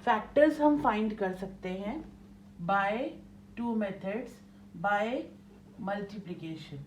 Factors हम find कर सकते हैं by two methods, by multiplication.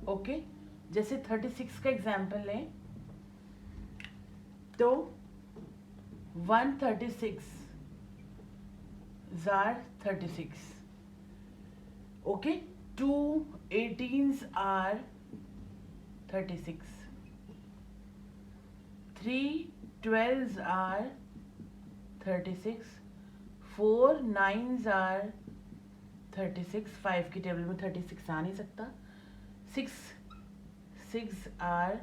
Okay, जैसे 36 का एग्जाम्पल लें तो 136 जार 36, okay, 2 18s are 36, 3 12s are 36, 4 9s are 36, 5 की टेबल में 36 आ नहीं सकता, 6 6 are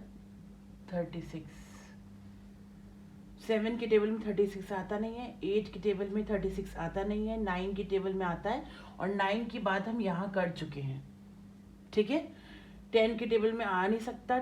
36, 7 की टेबल में 36 आता नहीं है, 8 की टेबल में 36 आता नहीं है, 9 की टेबल में आता है, और 9 की बात हम यहाँ कर चुके हैं, ठीक है। 10 की टेबल में आ नहीं सकता,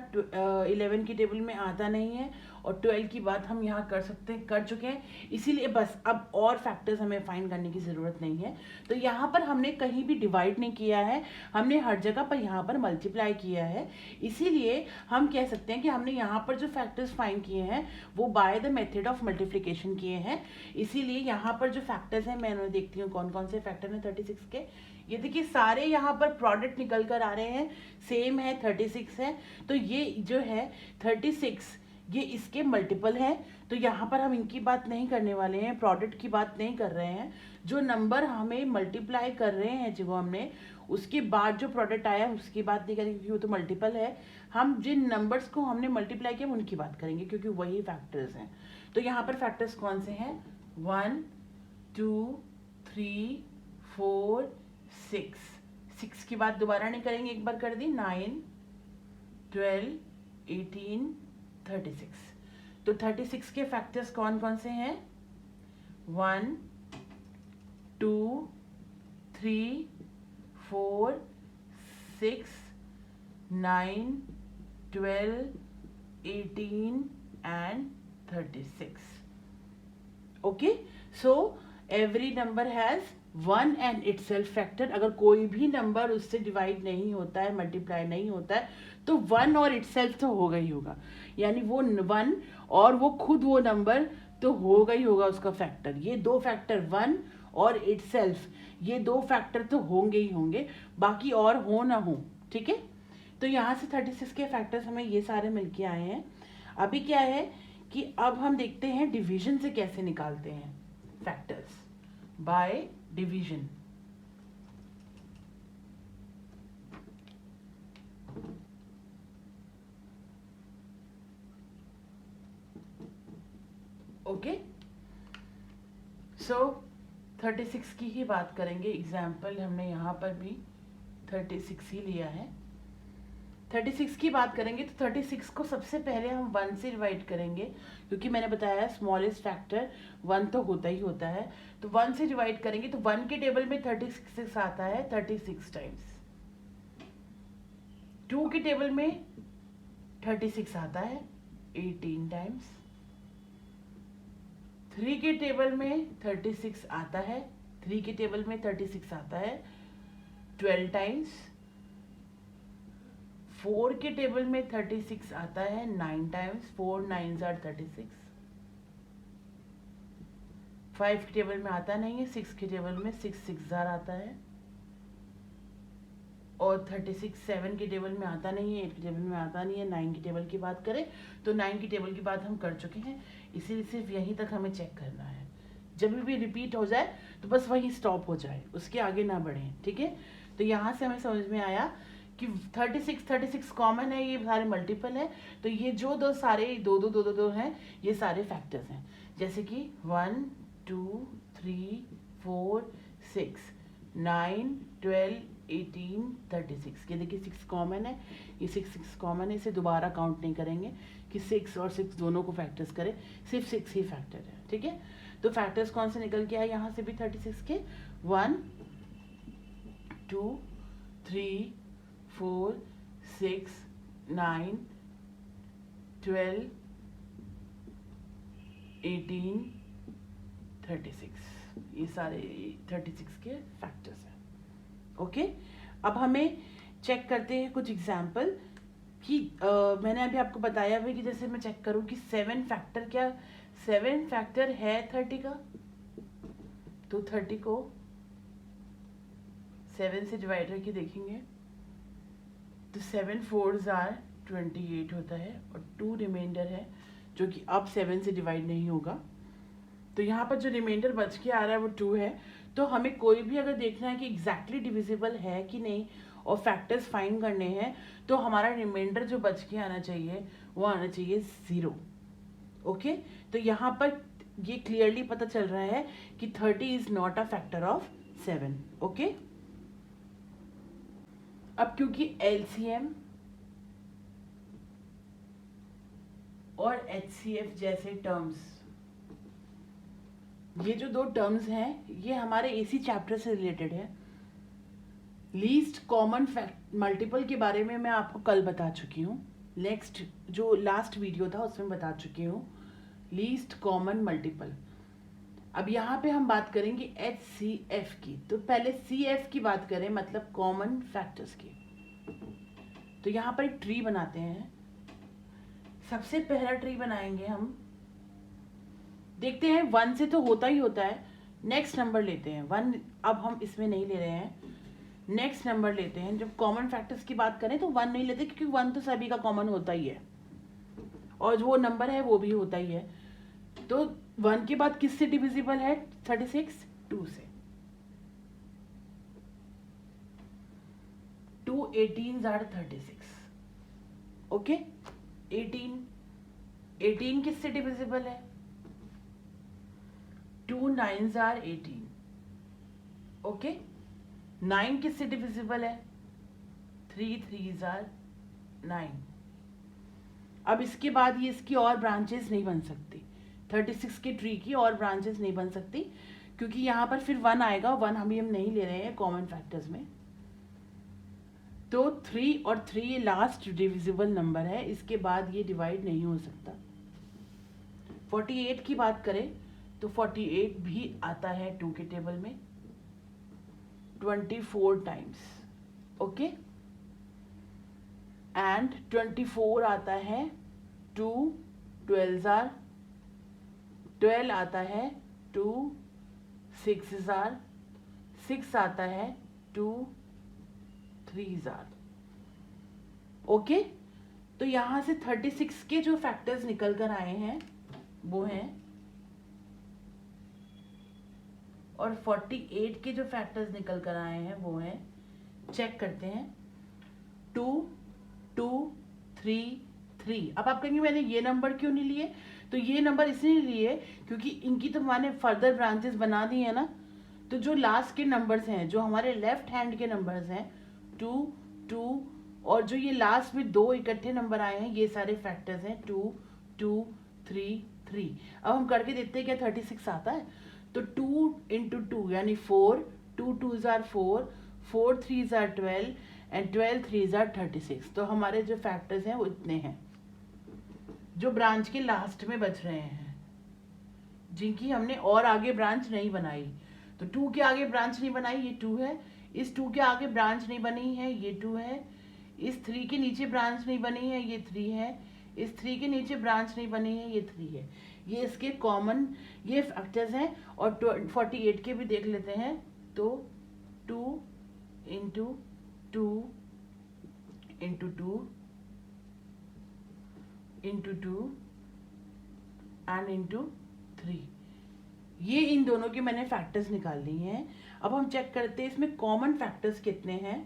11 की टेबल में आता नहीं है, और 12 की बात हम यहाँ कर चुके हैं, इसीलिए बस अब और फैक्टर्स हमें फाइंड करने की ज़रूरत नहीं है। तो यहाँ पर हमने कहीं भी डिवाइड नहीं किया है, हमने हर जगह पर यहाँ पर मल्टीप्लाई किया है, इसीलिए हम कह सकते हैं कि हमने यहाँ पर जो फैक्टर्स फाइंड किए हैं वो by the method of multiplication किए हैं। इसीलिए यहाँ पर जो फैक्टर्स हैं, मैं देखती हूँ कौन कौन से फैक्टर हैं 36 के। ये देखिए सारे यहाँ पर प्रोडक्ट निकल कर आ रहे हैं, सेम है, 36 है, तो ये जो है 36 ये इसके मल्टीपल है, तो यहाँ पर हम इनकी बात नहीं करने वाले हैं, प्रोडक्ट की बात नहीं कर रहे हैं। जो नंबर हमें मल्टीप्लाई कर रहे हैं जो हमने, उसके बाद जो प्रोडक्ट आया उसकी बात नहीं करेंगे क्योंकि वो तो मल्टीपल है। हम जिन नंबर्स को हमने मल्टीप्लाई किया उनकी बात करेंगे क्योंकि वही फैक्टर्स हैं। तो यहाँ पर फैक्टर्स कौन से हैं? 1 2 3 4 6, 6 की बात दोबारा नहीं करेंगे, एक बार कर दी, 9 12 18 36। तो 36 के फैक्टर्स कौन कौन से हैं? 1 2 3 4 6 9 12 18 and 36. Okay, so every number has one and itself factor. अगर कोई भी नंबर उससे डिवाइड नहीं होता है, मल्टीप्लाई नहीं होता है, तो वन और इटसेल्फ तो होगा ही होगा, यानी वो वन और वो खुद वो नंबर तो होगा ही होगा उसका फैक्टर। ये दो फैक्टर वन और इटसेल्फ, ये दो फैक्टर तो होंगे ही होंगे, बाकी और हो ना हो, ठीक है। तो यहाँ से 36 के फैक्टर्स हमें ये सारे मिलके आए हैं। अभी क्या है कि अब हम देखते हैं डिवीजन से कैसे निकालते हैं फैक्टर्स, बाय डिवीजन। ओके, सो 36 की ही बात करेंगे। एग्जाम्पल हमने यहाँ पर भी 36 ही लिया है। 36 की बात करेंगे तो 36 को सबसे पहले हम 1 से डिवाइड करेंगे, क्योंकि मैंने बताया स्मॉलेस्ट फैक्टर 1 तो होता ही होता है। तो 1 से डिवाइड करेंगे तो 1 के टेबल में 36 आता है 36 टाइम्स, 2 के टेबल में 36 आता है 18 टाइम्स, 3 के टेबल में 36 आता है, 3 के टेबल में 36 आता है 12 टाइम्स, 4 के टेबल में 36 आता है 9 टाइम्स, 4 9s are 36, 5 के टेबल में आता नहीं है, 6 के टेबल में 6 6s are आता है, और 36 7 के टेबल में आता नहीं है, 8 के टेबल में आता नहीं है। 9 की टेबल की बात करें तो 9 की टेबल की बात हम कर चुके हैं, इसीलिए सिर्फ यहीं तक हमें चेक करना है। जब भी रिपीट हो जाए तो बस वहीं स्टॉप हो जाए, उसके आगे ना बढ़े, ठीक है। तो यहाँ से हमें समझ में आया कि 36 कॉमन है, ये सारे मल्टीपल है, तो ये जो दो सारे दो हैं, ये सारे फैक्टर्स हैं, जैसे कि 1 2 3 4 6 9 12 18 36। ये देखिए 6 कॉमन है, ये 6 कॉमन है, इसे दोबारा काउंट नहीं करेंगे कि 6 और 6 दोनों को फैक्टर्स करें, सिर्फ 6 ही फैक्टर है, ठीक है। तो फैक्टर्स कौन से निकल के आए यहाँ से भी 36 के? 1 2 3 4 6 9 12 18 36, ये सारे 36 के फैक्टर्स हैं। ओके, अब हमें चेक करते हैं कुछ एग्जाम्पल कि मैंने अभी आपको बताया हुआ कि जैसे मैं चेक करूं कि 7 फैक्टर है 30 का, तो 30 को 7 से डिवाइड करके देखेंगे तो 7 4s आर 28 होता है और 2 रिमाइंडर है जो कि अब 7 से डिवाइड नहीं होगा। तो यहाँ पर जो रिमाइंडर बच के आ रहा है वो 2 है। तो हमें कोई भी अगर देखना है कि एग्जैक्टली डिविजिबल है कि नहीं और फैक्टर्स फाइंड करने हैं तो हमारा रिमाइंडर जो बच के आना चाहिए वो आना चाहिए 0। ओके, तो यहाँ पर ये क्लियरली पता चल रहा है कि 30 is not a factor of 7। Okay, अब क्योंकि LCM और HCF जैसे टर्म्स, ये जो 2 टर्म्स हैं ये हमारे इसी चैप्टर से रिलेटेड है। लीस्ट कॉमन मल्टीपल के बारे में मैं आपको कल बता चुकी हूँ, नेक्स्ट जो लास्ट वीडियो था उसमें बता चुकी हूँ लीस्ट कॉमन मल्टीपल। अब यहाँ पे हम बात करेंगे HCF की। तो पहले CF की बात करें, मतलब कॉमन फैक्टर्स की। तो यहाँ पर एक ट्री बनाते हैं। सबसे पहला ट्री बनाएंगे हम, देखते हैं 1 से तो होता ही होता है। नेक्स्ट नंबर लेते हैं 1, अब हम इसमें नहीं ले रहे हैं, नेक्स्ट नंबर लेते हैं। जब कॉमन फैक्टर्स की बात करें तो 1 नहीं लेते क्योंकि 1 तो सभी का कॉमन होता ही है और जो नंबर है वो भी होता ही है। तो 1 के बाद किससे डिविजिबल है 36? 2 से। 2 18s are 36। ओके, 18 किससे डिविजिबल है? 2 9s are 18। ओके, 9 किससे डिविजिबल है? 3 3s are 9। अब इसके बाद ये इसकी और ब्रांचेस नहीं बन सकती, 36 के ट्री की और ब्रांचेस नहीं बन सकती क्योंकि यहाँ पर फिर 1 आएगा। 1 हम नहीं ले रहे हैं कॉमन फैक्टर्स में। तो 3 और 3 लास्ट डिविजिबल नंबर है, इसके बाद ये डिवाइड नहीं हो सकता। 48 की बात करें तो 48 भी आता है 2 के टेबल में 24 टाइम्स। ओके, एंड 24 आता है 2 12s are 12 आता है 2 6s are 6 आता है 2 3s are। ओके, तो यहां से 36 के जो फैक्टर्स निकल कर आए हैं वो हैं, और 48 के जो फैक्टर्स निकल कर आए हैं वो हैं, चेक करते हैं 2 2 3 3। अब आप कहेंगे मैंने ये नंबर क्यों नहीं लिए? तो ये नंबर इसलिए लिए क्योंकि इनकी तो मैंने फर्दर ब्रांचेस बना दी है ना। तो जो लास्ट के नंबर्स हैं, जो हमारे लेफ्ट हैंड के नंबर्स हैं 2 2, और जो ये लास्ट में 2 इकट्ठे नंबर आए हैं ये सारे फैक्टर्स हैं 2 2 3 3। अब हम करके देखते हैं क्या 36 आता है। तो 2 इंटू 2 यानी 4, 2 2s are 4, 4 3s are 12 and 12 3s are 36। तो हमारे जो फैक्टर्स हैं वो इतने हैं जो ब्रांच के लास्ट में बच रहे हैं, जिनकी हमने और आगे ब्रांच नहीं बनाई। तो 2 के आगे ब्रांच नहीं बनाई, ये 2 है। इस 2 के आगे ब्रांच नहीं बनी है, ये 2 है। इस 3 के नीचे ब्रांच नहीं बनी है, ये 3 है। इस 3 के नीचे ब्रांच नहीं बनी है, ये 3 है। ये इसके कॉमन ये फैक्टर्स हैं। और 48 के भी देख लेते हैं। तो 2 into 2 into 2 into 2 and into 3, ये इन दोनों के मैंने फैक्टर्स निकाल लिए हैं। अब हम चेक करते हैं इसमें कॉमन फैक्टर्स कितने हैं।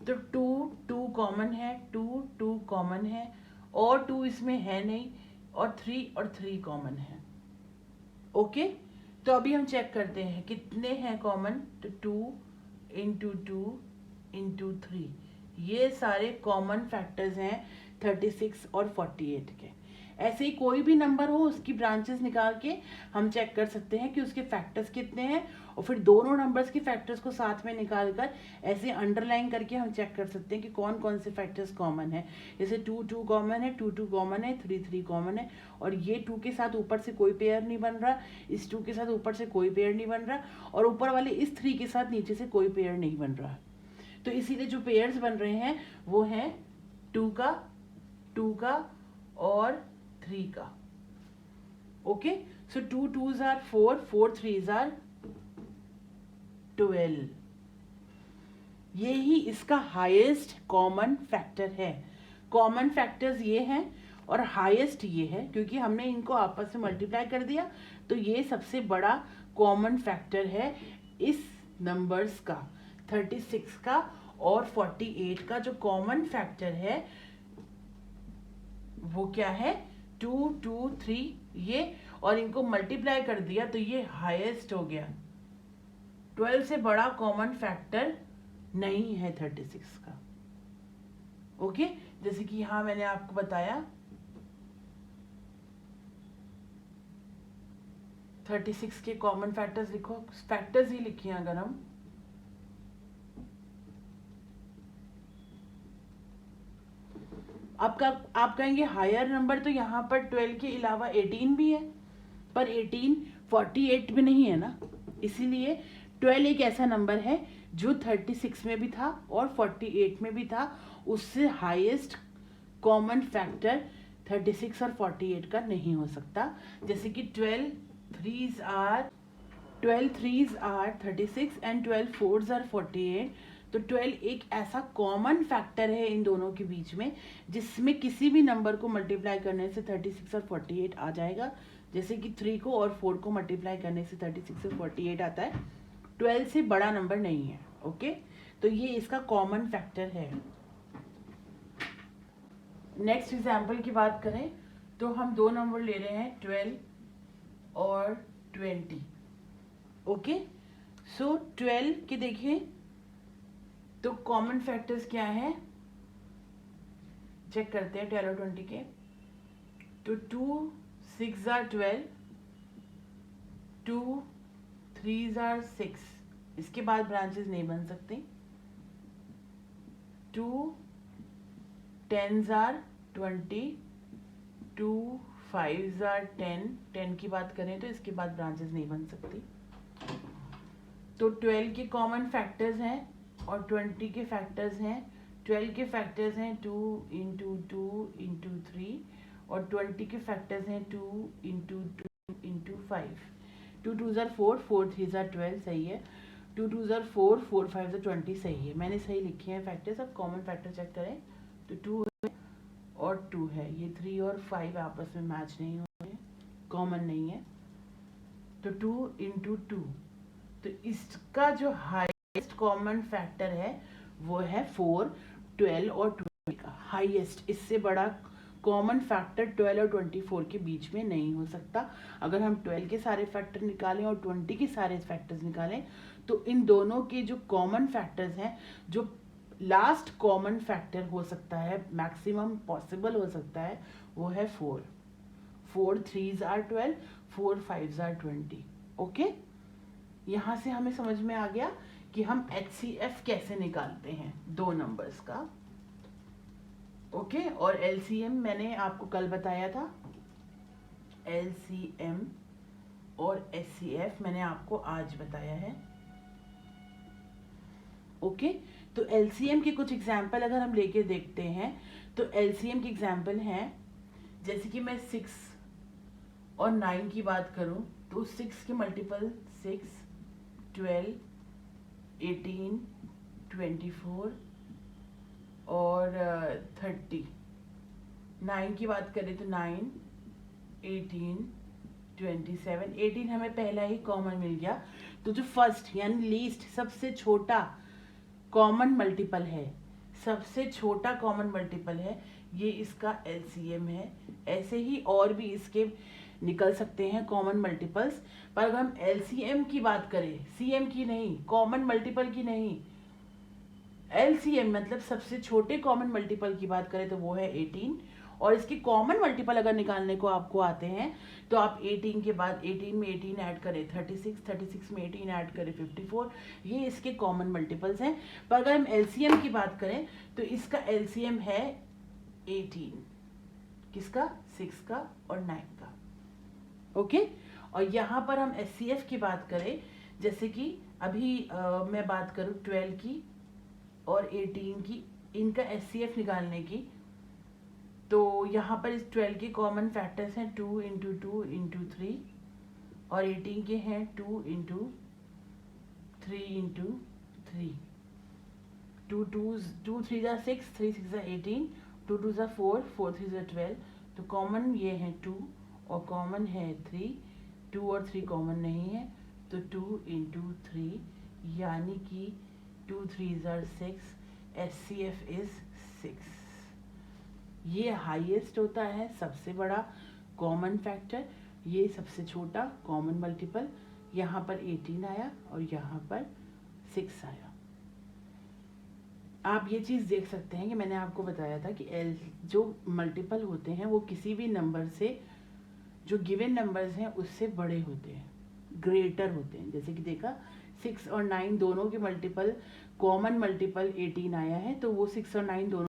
तो 2 2 कॉमन है, 2 2 कॉमन है, और 2 इसमें है नहीं, और 3 कॉमन है। ओके, तो अभी हम चेक करते हैं कितने हैं कॉमन। तो 2 इंटू 2 इंटू 3, ये सारे कॉमन फैक्टर्स हैं 36 और 48 के। ऐसे ही कोई भी नंबर हो उसकी ब्रांचेस निकाल के हम चेक कर सकते हैं कि उसके फैक्टर्स कितने हैं, और फिर दोनों नंबर्स के फैक्टर्स को साथ में निकाल कर ऐसे अंडरलाइन करके हम चेक कर सकते हैं कि कौन कौन से फैक्टर्स कॉमन है। जैसे 2 2 कॉमन है, 2 2 कॉमन है, 3 3 कॉमन है, और ये 2 के साथ ऊपर से कोई पेयर नहीं बन रहा, इस 2 के साथ ऊपर से कोई पेयर नहीं बन रहा, और ऊपर वाले इस 3 के साथ नीचे से कोई पेयर नहीं बन रहा। तो इसीलिए जो पेयर्स बन रहे हैं वो हैं टू का और 3 का। Okay, so 2 2s are 4, 4 3s are 12। ये ही इसका हाईएस्ट कॉमन फैक्टर है। कॉमन फैक्टर्स ये हैं और हाईएस्ट ये है, क्योंकि हमने इनको आपस में मल्टीप्लाई कर दिया, तो ये सबसे बड़ा कॉमन फैक्टर है इस नंबर्स का, 36 का और 48 का। जो कॉमन फैक्टर है वो क्या है, 2 2 3 ये, और इनको मल्टीप्लाई कर दिया तो ये हाईएस्ट हो गया। 12 से बड़ा कॉमन फैक्टर नहीं है 36 का। ओके, जैसे कि यहां मैंने आपको बताया 36 के कॉमन फैक्टर्स लिखो, फैक्टर्स ही लिखिए अगर हम। आप कहेंगे हायर नंबर, तो यहाँ पर 12 के अलावा 18 भी है, पर 18 48 में नहीं है ना, इसीलिए 12 एक ऐसा नंबर है जो 36 में भी था और 48 में भी था। उससे हाईएस्ट कॉमन फैक्टर 36 और 48 का नहीं हो सकता। जैसे कि 12 3s are 36 and 12 4s are 48। तो 12 एक ऐसा कॉमन फैक्टर है इन दोनों के बीच में, जिसमें किसी भी नंबर को मल्टीप्लाई करने से 36 और 48 आ जाएगा। जैसे कि 3 को और 4 को मल्टीप्लाई करने से 36 और 48 आता है। 12 से बड़ा नंबर नहीं है। ओके, तो ये इसका कॉमन फैक्टर है। नेक्स्ट एग्जाम्पल की बात करें तो हम दो नंबर ले रहे हैं, 12 और 20। ओके, सो 12 के देखिए तो कॉमन फैक्टर्स क्या है, चेक करते हैं 12 और 20 के। तो 2 6 are 12, 2 3s are 6, इसके बाद ब्रांचेस नहीं बन सकती। 2 10s are 20, 2 5s are 10, 10 की बात करें तो इसके बाद ब्रांचेस नहीं बन सकती। तो 12 के कॉमन फैक्टर्स हैं और 20 के फैक्टर्स हैं। 12 के फैक्टर्स हैं 2 इंटू 2 इंटू 3, और 20 के फैक्टर्स हैं 2 into 2 into 5। 2 2s are 4, 4 3s are 12, सही है। 2 2s are 4, 4 5s are 20, सही है। मैंने सही लिखे हैं फैक्टर्स। अब कॉमन फैक्टर चेक करें तो 2 है और 2 है, ये 3 और 5 आपस में मैच नहीं हो रहे, कॉमन नहीं है। तो 2 इंटू 2, तो इसका जो हाईएस्ट कॉमन फैक्टर है वो है 4, 12 और 20 का हाईएस्ट। इससे बड़ा कॉमन फैक्टर 12 और 24 के बीच में नहीं हो सकता। अगर हम 12 के सारे फैक्टर निकालें और 20 के सारे फैक्टर्स निकालें तो इन दोनों के जो कॉमन फैक्टर्स हैं, जो लास्ट कॉमन फैक्टर हो सकता है, मैक्सिमम पॉसिबल हो सकता है, वो है 4। 4 3s are 12, 4 5s are 20। Okay, यहाँ से हमें समझ में आ गया कि हम HCF कैसे निकालते हैं दो नंबर्स का। ओके, और LCM मैंने आपको कल बताया था, LCM और HCF मैंने आपको आज बताया है। ओके, तो LCM के कुछ एग्जाम्पल अगर हम लेके देखते हैं तो LCM के एग्जाम्पल हैं, जैसे कि मैं 6 और 9 की बात करूं तो 6 के मल्टीपल 6, 12, 18, 24 और 30। 9 की बात करें तो 9, 18, 27। 18 हमें पहला ही कॉमन मिल गया, तो जो फर्स्ट यानी लीस्ट सबसे छोटा कॉमन मल्टीपल है, सबसे छोटा कॉमन मल्टीपल है, ये इसका LCM है। ऐसे ही और भी इसके निकल सकते हैं कॉमन मल्टीपल्स, पर अगर हम LCM की बात करें, CM की नहीं, कॉमन मल्टीपल की नहीं, LCM मतलब सबसे छोटे कॉमन मल्टीपल की बात करें तो वो है 18। और इसके कॉमन मल्टीपल अगर निकालने को आपको आते हैं तो आप 18 के बाद 18 में 18 ऐड करें 36, 36 में 18 ऐड करें 54, ये इसके कॉमन मल्टीपल्स हैं। पर अगर हम LCM की बात करें तो इसका LCM है 18, किसका, 6 का और 9 का। ओके, और यहाँ पर हम HCF की बात करें, जैसे कि अभी मैं बात करूँ 12 की और 18 की, इनका HCF निकालने की, तो यहाँ पर इस 12 के कॉमन फैक्टर्स हैं 2 इंटू 2 इंटू 3 और 18 के हैं 2 इंटू 3 इंटू 3। 2 3 ज़ा 6, 3 6 ज़ा 18, 2 2 ज़ा 4, 4 3 ज़ा 12। तो कॉमन ये है 2 और कॉमन है 3, 2 और 3 कॉमन नहीं है तो 2 इंटू 3 यानी कि 2 3 ज़ा 6, HCF इज 6। ये हाईएस्ट होता है, सबसे बड़ा कॉमन फैक्टर, ये सबसे छोटा कॉमन मल्टीपल। यहाँ पर 18 आया और यहाँ पर 6 आया। आप ये चीज़ देख सकते हैं कि मैंने आपको बताया था कि एल जो मल्टीपल होते हैं वो किसी भी नंबर से, जो गिवन नंबर्स हैं उससे बड़े होते हैं, ग्रेटर होते हैं। जैसे कि देखा 6 और 9 दोनों के मल्टीपल, कॉमन मल्टीपल 18 आया है, तो वो 6 और 9 दोनों